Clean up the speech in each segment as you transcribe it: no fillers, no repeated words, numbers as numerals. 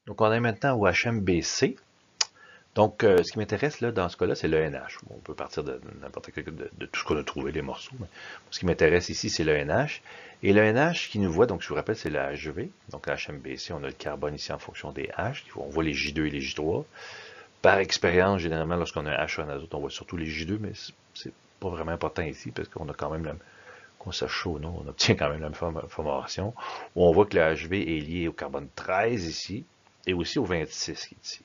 Donc, on est maintenant au HMBC. Donc, ce qui m'intéresse là, dans ce cas-là, c'est le NH. Bon, on peut partir de n'importe quel de tout ce qu'on a trouvé, les morceaux. Mais ce qui m'intéresse ici, c'est le NH. Et le NH qui nous voit, donc je vous rappelle, c'est le HV. Donc, la HMBC, on a le carbone ici en fonction des H. On voit les J2 et les J3. Par expérience, généralement, lorsqu'on a un H en azote, on voit surtout les J2, mais c'est pas vraiment important ici parce qu'on a quand même qu'on sache chaud, non? On obtient quand même la même formation. Où on voit que le HV est lié au carbone 13 ici et aussi au 26 qui est ici.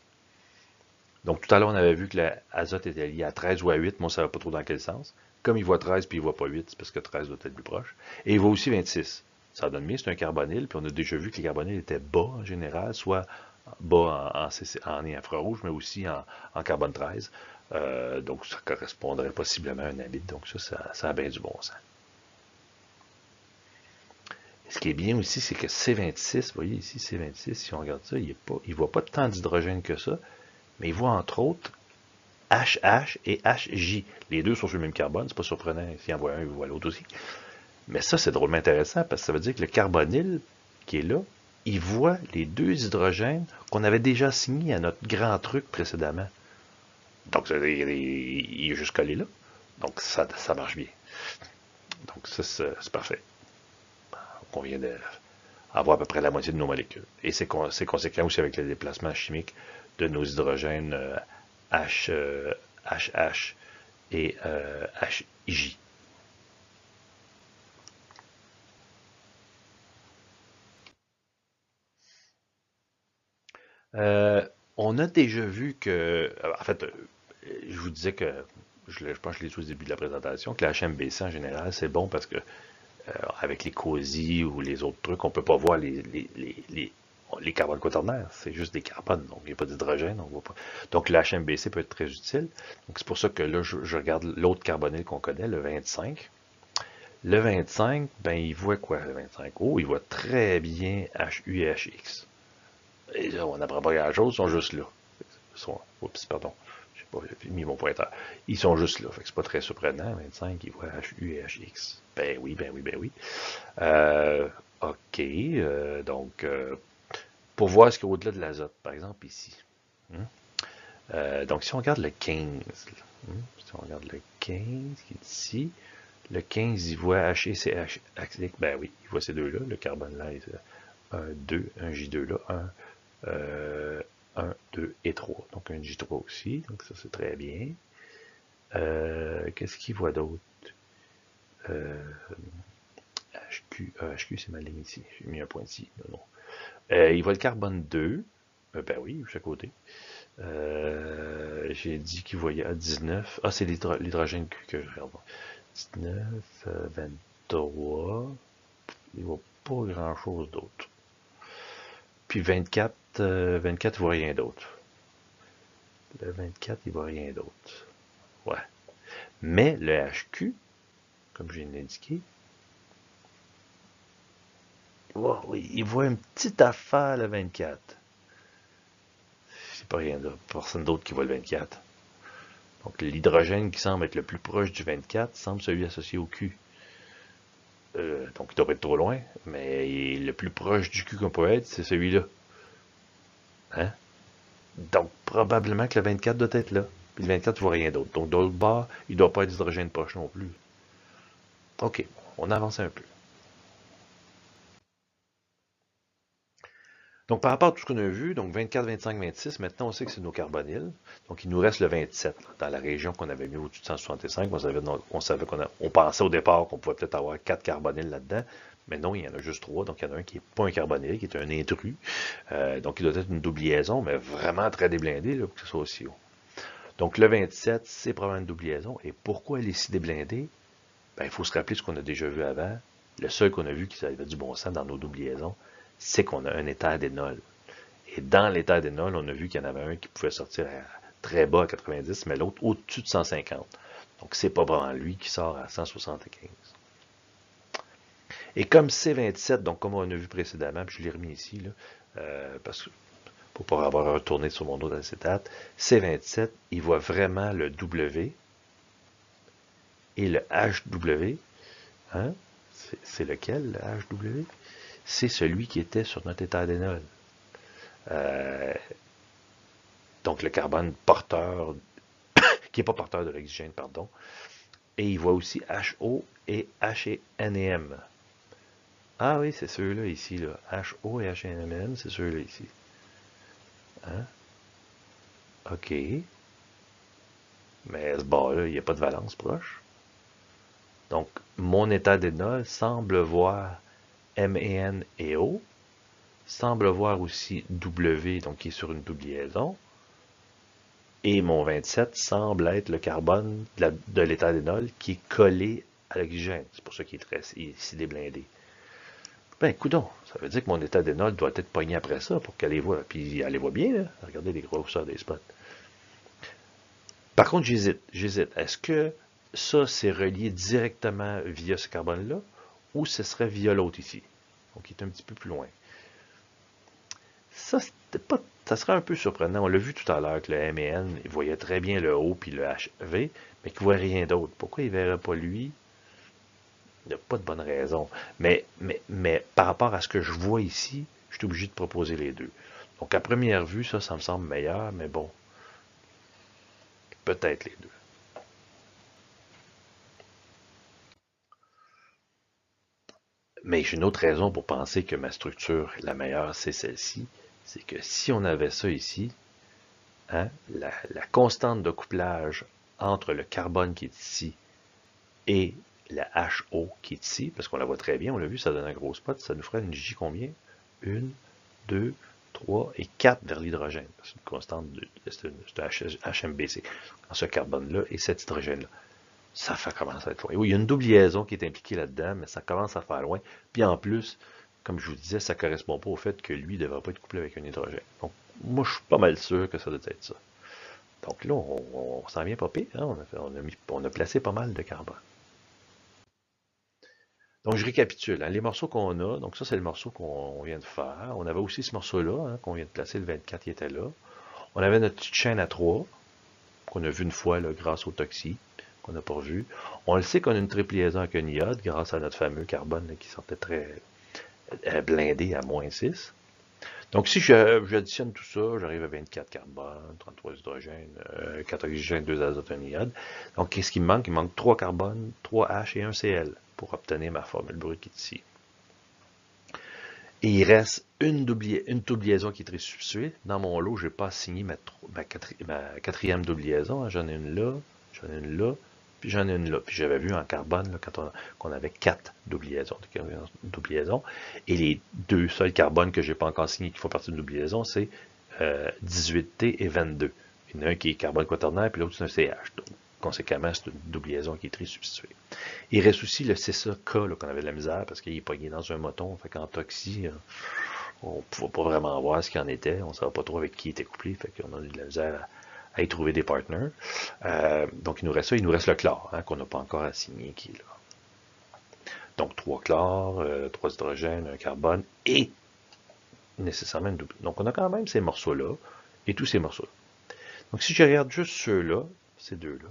Donc, tout à l'heure, on avait vu que l'azote était lié à 13 ou à 8, mais on ne savait pas trop dans quel sens. Comme il voit 13 puis il ne voit pas 8, c'est parce que 13 doit être plus proche. Et il voit aussi 26. Ça donne bien, c'est un carbonyle, puis on a déjà vu que les carbonyles étaient bas en général, soit bas en infrarouge, mais aussi en carbone 13. Donc, ça correspondrait possiblement à un habit. Donc, ça a bien du bon sens. Ce qui est bien aussi, c'est que C26, vous voyez ici, C26, si on regarde ça, il ne voit pas tant d'hydrogène que ça, mais il voit entre autres HH et HJ. Les deux sont sur le même carbone, c'est pas surprenant. S'il en voit un, il voit l'autre aussi. Mais ça, c'est drôlement intéressant parce que ça veut dire que le carbonyle qui est là, il voit les deux hydrogènes qu'on avait déjà assignés à notre grand truc précédemment. Donc, il est juste collé là. Donc, ça marche bien. Donc, ça, c'est parfait. On vient d'avoir à peu près la moitié de nos molécules. Et c'est conséquent aussi avec le déplacement chimique de nos hydrogènes H, HH et HJ. Euh, on a déjà vu que, en fait, je vous disais que, je pense que je l'ai dit au début de la présentation, que la HMBC en général, c'est bon parce que avec les COSI ou les autres trucs, on ne peut pas voir les carbones quaternaires. C'est juste des carbones, donc il n'y a pas d'hydrogène. On voit pas. Donc le HMBC peut être très utile. Donc c'est pour ça que là, je regarde l'autre carbonyle qu'on connaît, le 25. Le 25, ben il voit quoi, le 25? Oh, il voit très bien HU et HX. Et là, on n'apprend pas grand-chose, ils sont juste là. Oups, pardon, je sais pas, j'ai mis mon pointeur. Ils sont juste là, fait que c'est pas très surprenant. 25, ils voient HU et HX. Ben oui, ben oui, ben oui. OK, donc, pour voir ce qu'il y a au-delà de l'azote, par exemple ici. Hein? Donc, si on regarde le 15, hein? Si on regarde le 15 qui est ici, le 15, il voit H et CH. Ben oui, il voit ces deux-là. Le carbone là, un 2, un J2 là, euh, 1, 2 et 3. Donc un J3 aussi. Donc ça, c'est très bien. Qu'est-ce qu'il voit d'autre? Euh, HQ, HQ, c'est mal ici. J'ai mis un point ici. Non, non. Il voit le carbone 2. Ben oui, chaque côté. J'ai dit qu'il voyait à 19. Ah, c'est l'hydrogène Q que je regarde. 19, 23. Il voit pas grand-chose d'autre. Puis 24, 24, il voit rien d'autre. Le 24, il voit rien d'autre. Ouais. Mais le HQ, comme je viens de l'indiquer, oh, oui, il voit une petite affaire le 24. C'est pas rien d'autre. Personne d'autre qui voit le 24. Donc l'hydrogène qui semble être le plus proche du 24 semble celui associé au Q. Donc il doit pas être trop loin, mais le plus proche du Q qu'on peut être, c'est celui-là. Hein? Donc probablement que le 24 doit être là. Puis le 24, tu vois rien d'autre. Donc d'autre part, il ne doit pas être d'hydrogène proche non plus. OK, on avance un peu. Donc, par rapport à tout ce qu'on a vu, donc 24, 25, 26, maintenant on sait que c'est nos carbonyles. Donc, il nous reste le 27 dans la région qu'on avait mis au-dessus de 165. On savait on pensait au départ qu'on pouvait peut-être avoir 4 carbonyles là-dedans, mais non, il y en a juste 3. Donc, il y en a un qui n'est pas un carbonyle, qui est un intrus. Donc, il doit être une double liaison, mais vraiment très déblindé là, pour que ce soit aussi haut. Donc, le 27, c'est probablement une double liaison. Et pourquoi elle est si déblindée? Ben, il faut se rappeler ce qu'on a déjà vu avant. Le seul qu'on a vu qui avait du bon sens dans nos doubles liaisons, c'est qu'on a un éther d'énol. Et dans l'éther d'énol, on a vu qu'il y en avait un qui pouvait sortir très bas à 90, mais l'autre au-dessus de 150. Donc, c'est pas vraiment lui qui sort à 175. Et comme C27, donc comme on a vu précédemment, puis je l'ai remis ici, là, parce que pour pas avoir retourné sur mon autre acétate, C27, il voit vraiment le W et le HW. Hein? C'est lequel, le HW? C'est celui qui était sur notre éther d'énol. Euh, donc le carbone porteur, qui n'est pas porteur de l'oxygène, pardon. Et il voit aussi HO et H et NM. Ah oui, c'est ceux-là ici, là. HO et HNM, c'est ceux-là ici. Hein? OK. Mais à ce bord-là, il n'y a pas de valence proche. Donc, mon état d'énol semble voir M et N et O, semble voir aussi W, donc qui est sur une double liaison, et mon 27 semble être le carbone de l'état d'énol qui est collé à l'oxygène. C'est pour ça qu'il est ici déblindé. Ben, coudonc, ça veut dire que mon état d'énol doit être pogné après ça pour qu'elle les voit. Puis elle les voit bien, là. Regardez les grosseurs des spots. Par contre, j'hésite. Est-ce que ça, c'est relié directement via ce carbone-là, ou ce serait via l'autre ici? Donc, il est un petit peu plus loin. Ça, ça serait un peu surprenant. On l'a vu tout à l'heure que le M et N, il voyait très bien le O puis le HV, mais qu'il ne voit rien d'autre. Pourquoi il ne verrait pas lui? Il n'y a pas de bonne raison. Mais par rapport à ce que je vois ici, je suis obligé de proposer les deux. Donc, à première vue, ça me semble meilleur, mais bon, peut-être les deux. Mais j'ai une autre raison pour penser que ma structure, la meilleure, c'est celle-ci. C'est que si on avait ça ici, hein, la constante de couplage entre le carbone qui est ici et la HO qui est ici, parce qu'on la voit très bien, on l'a vu, ça donne un gros spot, ça nous ferait une J combien? 1, 2, 3 et 4 vers l'hydrogène. C'est une constante de HMBC, dans ce carbone-là et cet hydrogène-là. Ça fait commencer à être loin. Oui, il y a une double liaison qui est impliquée là-dedans, mais ça commence à faire loin. Puis en plus, comme je vous disais, ça ne correspond pas au fait que lui ne devrait pas être couplé avec un hydrogène. Donc, moi, je suis pas mal sûr que ça doit être ça. Donc là, on s'en vient pas pire. Hein? On a placé pas mal de carbone. Donc, je récapitule. Hein, les morceaux qu'on a, donc ça, c'est le morceau qu'on vient de faire. On avait aussi ce morceau-là, hein, qu'on vient de placer, le 24 qui était là. On avait notre petite chaîne à 3, qu'on a vu une fois là, grâce au toxi, qu'on n'a pas vu. On le sait qu'on a une triple liaison avec un iode, grâce à notre fameux carbone là, qui sortait très blindé à -6. Donc, si j'additionne tout ça, j'arrive à 24 carbone, 33 hydrogène, 4 oxygène, 2 azote, 1 iode. Donc, qu'est-ce qui me manque? Il me manque 3 carbones, 3 H et 1 Cl pour obtenir ma formule brute qui est ici. Et il reste une double liaison qui est resubstituée. Dans mon lot, je n'ai pas assigné ma quatrième double liaison. Hein. J'en ai une là, j'en ai une là, puis j'en ai une là. Puis j'avais vu en carbone là, qu'on avait 4 double liaisons. Et les deux seuls carbones que je n'ai pas encore signés qui font partie d'une double liaison, c'est 18T et 22. Il y en a un qui est carbone quaternaire, puis l'autre c'est un CH. Donc, conséquemment, c'est une double liaison qui est resubstituée. Il reste aussi le CSA-K qu'on avait de la misère parce qu'il est pogné dans un moton. Fait qu'en toxi, on ne pouvait pas vraiment voir ce qu'il en était. On ne savait pas trop avec qui il était couplé. Fait qu'on a eu de la misère à y trouver des partners. Donc il nous reste ça. Il nous reste le chlore hein, qu'on n'a pas encore assigné qui est là. Donc 3 chlores, 3 hydrogènes, un carbone et nécessairement une double. Donc on a quand même ces morceaux-là et tous ces morceaux-là. Donc si je regarde juste ceux-là, ces deux-là,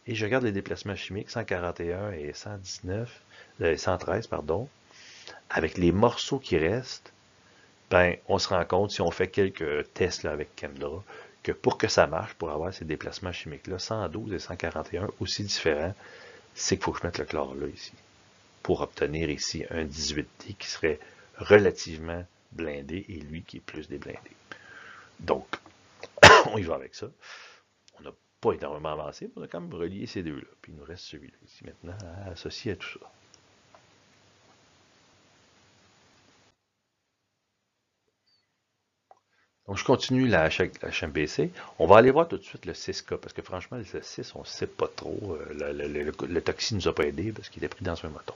et je regarde les déplacements chimiques, 141 et 113, pardon, avec les morceaux qui restent, ben, on se rend compte, si on fait quelques tests là, avec Chemdra, que pour que ça marche, pour avoir ces déplacements chimiques-là, 112 et 141, aussi différents, c'est qu'il faut que je mette le chlore là, ici, pour obtenir ici un 18T qui serait relativement blindé et lui qui est plus déblindé. Donc, on y va avec ça. On n'a pas énormément avancé, mais on a quand même relié ces deux-là. Puis il nous reste celui-là ici maintenant à associer à tout ça. Donc je continue la HMBC. On va aller voir tout de suite le 6K, parce que franchement, le 6, on ne sait pas trop. Le toxi ne nous a pas aidé parce qu'il est pris dans un moton.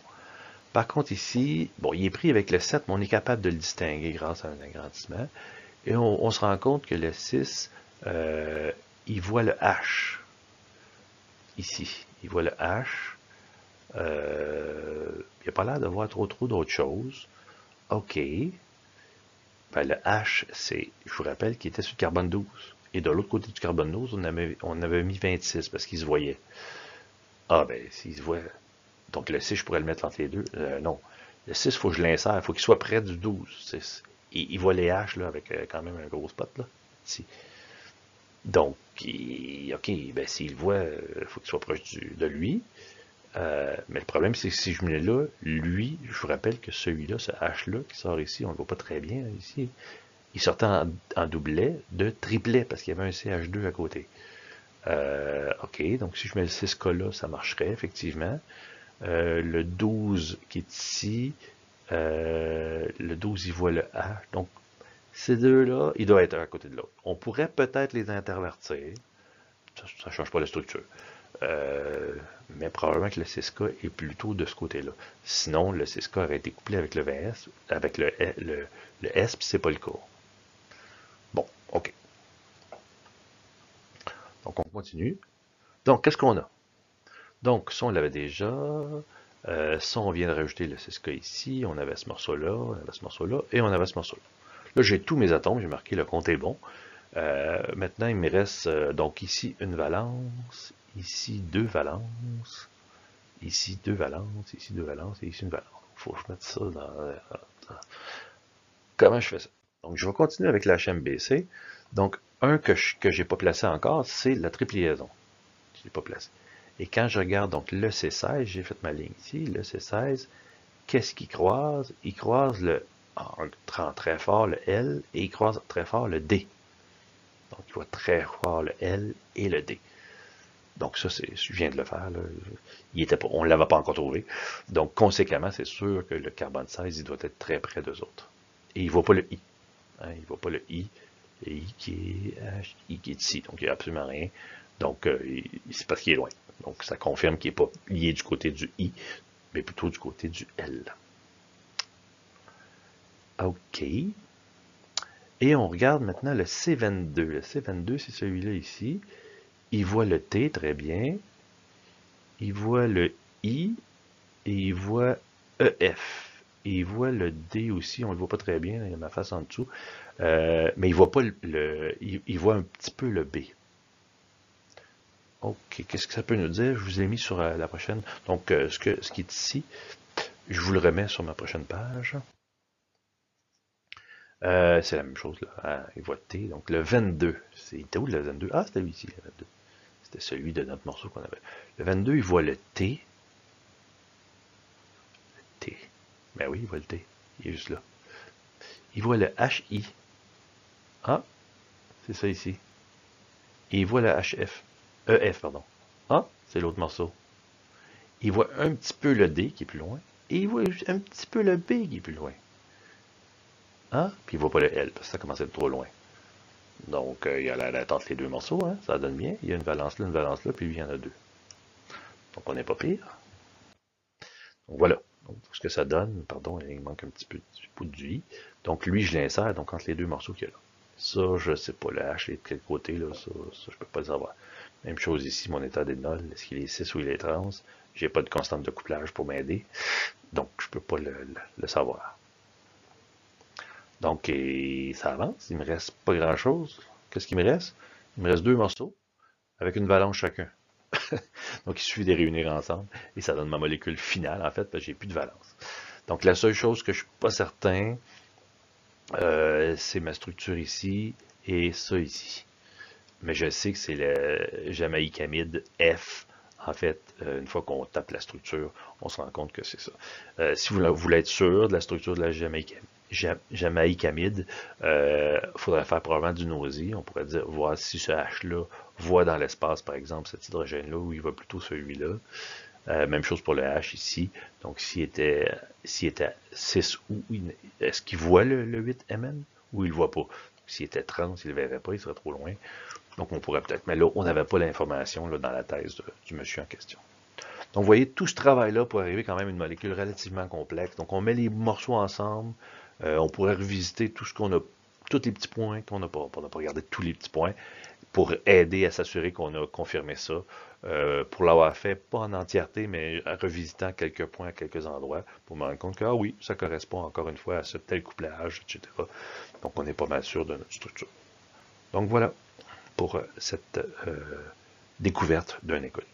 Par contre ici, bon, il est pris avec le 7, mais on est capable de le distinguer grâce à un agrandissement. Et on se rend compte que le 6, il voit le H. Ici, il voit le H. Il n'a pas l'air de voir trop d'autres choses. OK. Ben, le H, c'est, je vous rappelle, qu'il était sur le carbone 12. Et de l'autre côté du carbone 12, on avait mis 26 parce qu'il se voyait. Ah, ben, s'il se voit. Donc, le 6, je pourrais le mettre entre les deux. Non. Le 6, il faut que je l'insère. Il faut qu'il soit près du 12. il voit les H là, avec quand même un gros spot là, ici. Donc, OK, ben s'il voit, il faut qu'il soit proche de lui. Mais le problème, c'est que si je me mets là, lui, je vous rappelle que celui-là, ce H-là qui sort ici, on ne le voit pas très bien ici, il sortait en doublet de triplet parce qu'il y avait un CH2 à côté. OK, donc si je mets le 6K là, ça marcherait effectivement. Le 12 qui est ici, le 12, il voit le H. Donc, ces deux-là, ils doivent être un à côté de l'autre. On pourrait peut-être les intervertir. Ça ne change pas la structure. Mais probablement que le 6K est plutôt de ce côté-là. Sinon, le 6K aurait été couplé avec le VS, avec le S, puis c'est pas le cas. Bon, OK. Donc, on continue. Donc, qu'est-ce qu'on a? Donc, ça, on l'avait déjà. Ça, on vient de rajouter le 6K ici. On avait ce morceau-là, on avait ce morceau-là, et on avait ce morceau-là. Là, j'ai tous mes atomes, j'ai marqué le compte est bon. Maintenant, il me reste donc ici une valence, ici deux valences, ici deux valences, ici deux valences, et ici une valence. Il faut que je mette ça dans... Comment je fais ça? Donc, je vais continuer avec la HMBC. Donc, un que je n'ai pas placé encore, c'est la triple liaison. Je ne l'ai pas placé. Et quand je regarde donc le C16, j'ai fait ma ligne ici, le C16, qu'est-ce qu'il croise? Il croise le très fort le L et il croise très fort le D. Donc, il voit très fort le L et le D. Donc, ça, je viens de le faire. Là. On ne l'avait pas encore trouvé. Donc, conséquemment, c'est sûr que le carbone 16, il doit être très près d'eux autres. Et il ne voit pas le I. Hein, il ne voit pas le I. Le I qui est ici. Donc, il n'y a absolument rien. Donc, c'est parce qu'il est loin. Donc, ça confirme qu'il n'est pas lié du côté du I, mais plutôt du côté du L. OK. Et on regarde maintenant le C22. Le C22, c'est celui-là ici. Il voit le T très bien. Il voit le I et il voit EF. Et il voit le D aussi. On ne le voit pas très bien. Il y a ma face en dessous. Mais il voit pas il voit un petit peu le B. OK. Qu'est-ce que ça peut nous dire? Je vous ai mis sur la prochaine. Donc, ce qui est ici, je vous le remets sur ma prochaine page. C'est la même chose, là. Ah, il voit T. Donc, le 22. C'était où le 22? Ah, c'était lui ici, le 22. C'était celui de notre morceau qu'on avait. Le 22, il voit le T. Le T. Ben oui, il voit le T. Il est juste là. Il voit le HI. Ah, c'est ça ici. Et il voit le HF. EF, pardon. Ah, c'est l'autre morceau. Il voit un petit peu le D qui est plus loin. Et il voit un petit peu le B qui est plus loin. Ah, puis il voit pas le L parce que ça commence à être trop loin. Donc, il y a la entre les deux morceaux, hein, ça donne bien. Il y a une valence là, puis lui, il y en a deux. Donc, on n'est pas pire. Donc, voilà. Donc, ce que ça donne, pardon, il manque un petit peu du bout du i. Donc, lui, je l'insère donc entre les deux morceaux qu'il y a là. Ça, je ne sais pas, le H est de quel côté, là, ça je ne peux pas le savoir. Même chose ici, mon état d'énol, est-ce qu'il est 6 ou il est trans? J'ai pas de constante de couplage pour m'aider, donc je ne peux pas le savoir. Donc, ça avance, il me reste pas grand-chose. Qu'est-ce qu'il me reste? Il me reste deux morceaux avec une valence chacun. Donc, il suffit de les réunir ensemble et ça donne ma molécule finale, en fait, parce que j'ai plus de valence. Donc, la seule chose que je ne suis pas certain, c'est ma structure ici et ça ici. Mais je sais que c'est le jamaïcamide F. En fait, une fois qu'on tape la structure, on se rend compte que c'est ça. Si vous voulez être sûr de la structure de la jamaïcamide, il faudrait faire probablement du nausée. On pourrait dire, voir si ce H-là voit dans l'espace, par exemple, cet hydrogène-là, ou il va plutôt celui-là. Même chose pour le H ici. Donc, s'il était 6 ou est-ce qu'il voit le 8Mn ou il ne le voit pas? S'il était 30, il ne le verrait pas, il serait trop loin. Donc, on pourrait peut-être. Mais là, on n'avait pas l'information dans la thèse du monsieur en question. Donc, vous voyez, tout ce travail-là pour arriver quand même à une molécule relativement complexe. Donc, on met les morceaux ensemble. On pourrait revisiter tout ce qu'on a, tous les petits points qu'on n'a pas. On n'a pas regardé tous les petits points pour aider à s'assurer qu'on a confirmé ça. Pour l'avoir fait, pas en entièreté, mais en revisitant quelques points à quelques endroits pour me rendre compte que, ah oui, ça correspond encore une fois à ce tel couplage, etc. Donc, on est pas mal sûr de notre structure. Donc, voilà pour cette découverte d'un école.